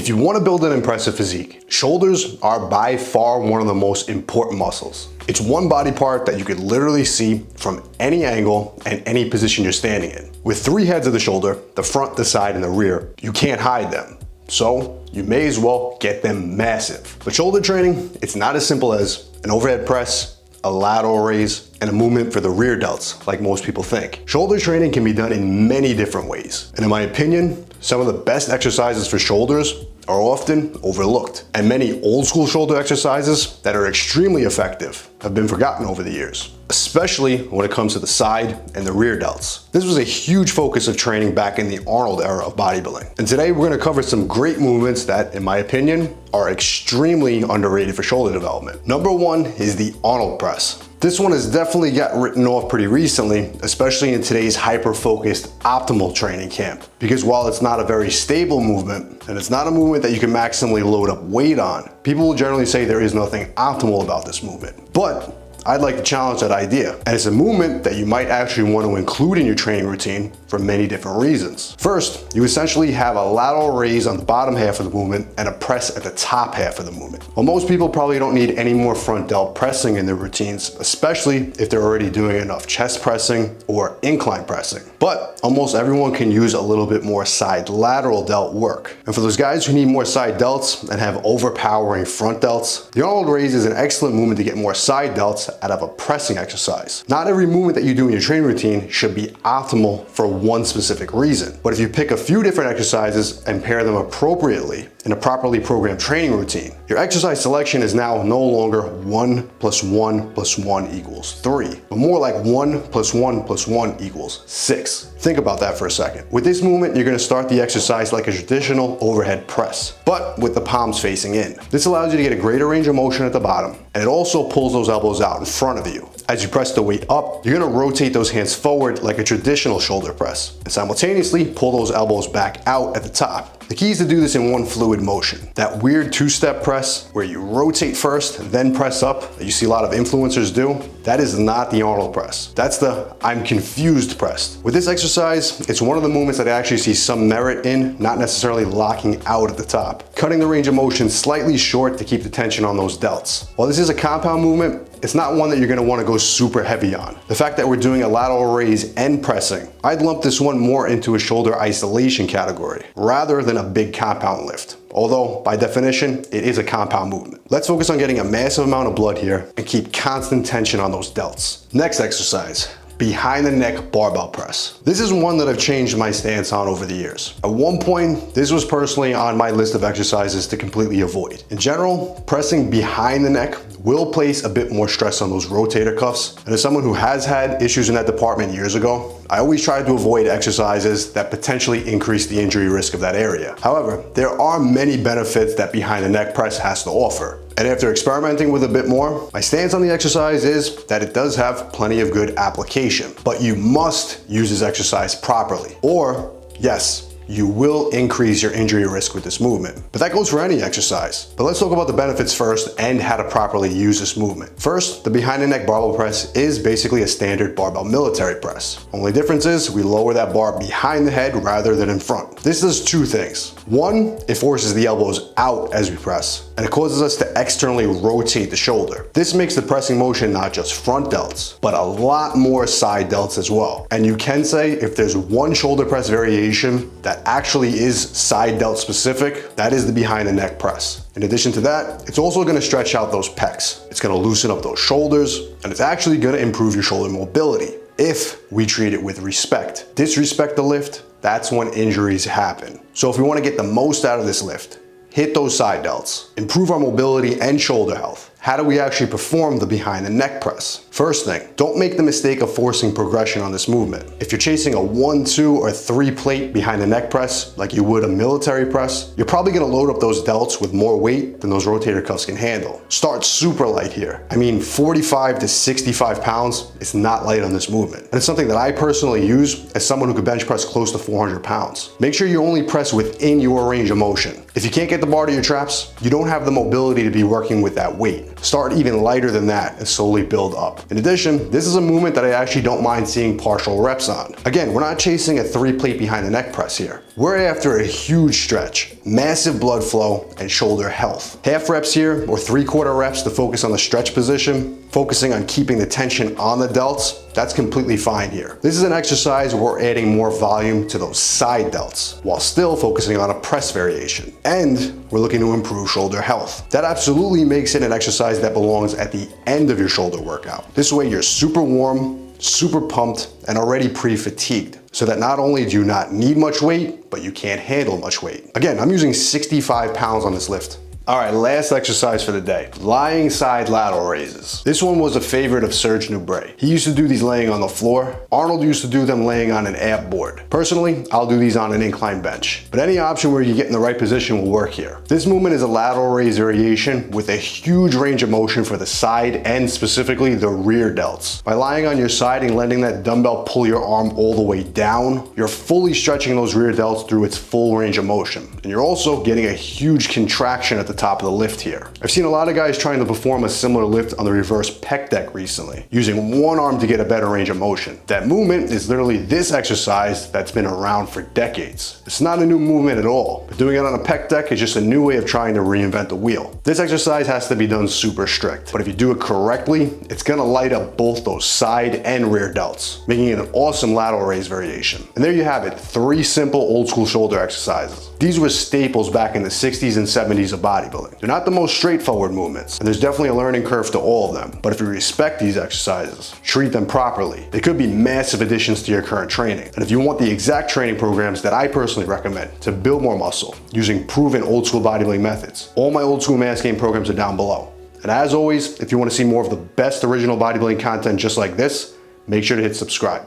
If you want to build an impressive physique, shoulders are by far one of the most important muscles. It's one body part that you could literally see from any angle and any position you're standing in. With 3 heads of the shoulder, the front, the side, and the rear, you can't hide them. So you may as well get them massive. But shoulder training, it's not as simple as an overhead press, a lateral raise, and a movement for the rear delts like most people think. Shoulder training can be done in many different ways. And in my opinion, some of the best exercises for shoulders are often overlooked. And many old school shoulder exercises that are extremely effective have been forgotten over the years, especially when it comes to the side and the rear delts. This was a huge focus of training back in the Arnold era of bodybuilding. And today we're gonna cover some great movements that, in my opinion, are extremely underrated for shoulder development. Number 1 is the Arnold Press. This one has definitely gotten written off pretty recently, especially in today's hyper-focused optimal training camp. Because while it's not a very stable movement, and it's not a movement that you can maximally load up weight on, people will generally say there is nothing optimal about this movement. But I'd like to challenge that idea. And it's a movement that you might actually want to include in your training routine for many different reasons. First, you essentially have a lateral raise on the bottom half of the movement and a press at the top half of the movement. While most people probably don't need any more front delt pressing in their routines, especially if they're already doing enough chest pressing or incline pressing. But almost everyone can use a little bit more side lateral delt work. And for those guys who need more side delts and have overpowering front delts, the Arnold raise is an excellent movement to get more side delts out of a pressing exercise. Not every movement that you do in your training routine should be optimal for one specific reason. But if you pick a few different exercises and pair them appropriately in a properly programmed training routine, your exercise selection is now no longer 1 + 1 + 1 = 3, but more like 1 + 1 + 1 = 6. Think about that for a second. With this movement, you're gonna start the exercise like a traditional overhead press, but with the palms facing in. This allows you to get a greater range of motion at the bottom, and it also pulls those elbows out in front of you. As you press the weight up, you're gonna rotate those hands forward like a traditional shoulder press, and simultaneously pull those elbows back out at the top. The key is to do this in one fluid motion. That weird 2-step press where you rotate first, then press up, that you see a lot of influencers do, that is not the Arnold press. That's the I'm confused press. With this exercise, it's one of the movements that I actually see some merit in, not necessarily locking out at the top. Cutting the range of motion slightly short to keep the tension on those delts. While this is a compound movement, it's not one that you're gonna wanna go super heavy on. The fact that we're doing a lateral raise and pressing, I'd lump this one more into a shoulder isolation category, rather than a big compound lift. Although, by definition, it is a compound movement. Let's focus on getting a massive amount of blood here and keep constant tension on those delts. Next exercise, behind the neck barbell press. This is one that I've changed my stance on over the years. At one point, this was personally on my list of exercises to completely avoid. In general, pressing behind the neck will place a bit more stress on those rotator cuffs. And as someone who has had issues in that department years ago, I always try to avoid exercises that potentially increase the injury risk of that area. However, there are many benefits that behind the neck press has to offer. And after experimenting with a bit more, my stance on the exercise is that it does have plenty of good application, but you must use this exercise properly. Or, yes, you will increase your injury risk with this movement. But that goes for any exercise. But let's talk about the benefits first and how to properly use this movement. First, the behind the neck barbell press is basically a standard barbell military press. Only difference is we lower that bar behind the head rather than in front. This does 2 things. One, it forces the elbows out as we press, and it causes us to externally rotate the shoulder. This makes the pressing motion not just front delts, but a lot more side delts as well. And you can say if there's one shoulder press variation that actually is side delt specific, that is the behind the neck press. In addition to that, it's also gonna stretch out those pecs. It's gonna loosen up those shoulders, and it's actually gonna improve your shoulder mobility if we treat it with respect. Disrespect the lift, that's when injuries happen. So if we wanna get the most out of this lift, hit those side delts, improve our mobility and shoulder health. How do we actually perform the behind the neck press? First thing, don't make the mistake of forcing progression on this movement. If you're chasing a 1, 2, or 3 plate behind the neck press, like you would a military press, you're probably gonna load up those delts with more weight than those rotator cuffs can handle. Start super light here. I mean, 45 to 65 pounds is not light on this movement. And it's something that I personally use as someone who could bench press close to 400 pounds. Make sure you only press within your range of motion. If you can't get the bar to your traps, you don't have the mobility to be working with that weight. Start even lighter than that and slowly build up. In addition, this is a movement that I actually don't mind seeing partial reps on. Again, we're not chasing a 3 plate behind the neck press here. We're after a huge stretch, massive blood flow, and shoulder health. Half reps here, or 3/4 reps to focus on the stretch position, focusing on keeping the tension on the delts, that's completely fine here. This is an exercise where we're adding more volume to those side delts, while still focusing on a press variation. And we're looking to improve shoulder health. That absolutely makes it an exercise that belongs at the end of your shoulder workout. This way you're super warm, super pumped, and already pre-fatigued, so that not only do you not need much weight, but you can't handle much weight. Again, I'm using 65 pounds on this lift. All right, last exercise for the day, lying side lateral raises. This one was a favorite of Serge Nubret. He used to do these laying on the floor. Arnold used to do them laying on an ab board. Personally, I'll do these on an incline bench, but any option where you get in the right position will work here. This movement is a lateral raise variation with a huge range of motion for the side and specifically the rear delts. By lying on your side and letting that dumbbell pull your arm all the way down, you're fully stretching those rear delts through its full range of motion. And you're also getting a huge contraction at the top of the lift here. I've seen a lot of guys trying to perform a similar lift on the reverse pec deck recently, using one arm to get a better range of motion. That movement is literally this exercise that's been around for decades. It's not a new movement at all, but doing it on a pec deck is just a new way of trying to reinvent the wheel. This exercise has to be done super strict, but if you do it correctly, it's gonna light up both those side and rear delts, making it an awesome lateral raise variation. And there you have it, 3 simple old school shoulder exercises. These were staples back in the 60s and 70s of bodybuilding. They're not the most straightforward movements, and there's definitely a learning curve to all of them. But if you respect these exercises, treat them properly, they could be massive additions to your current training. And if you want the exact training programs that I personally recommend to build more muscle using proven old school bodybuilding methods, all my old school mass gain programs are down below. And as always, if you want to see more of the best original bodybuilding content just like this, make sure to hit subscribe.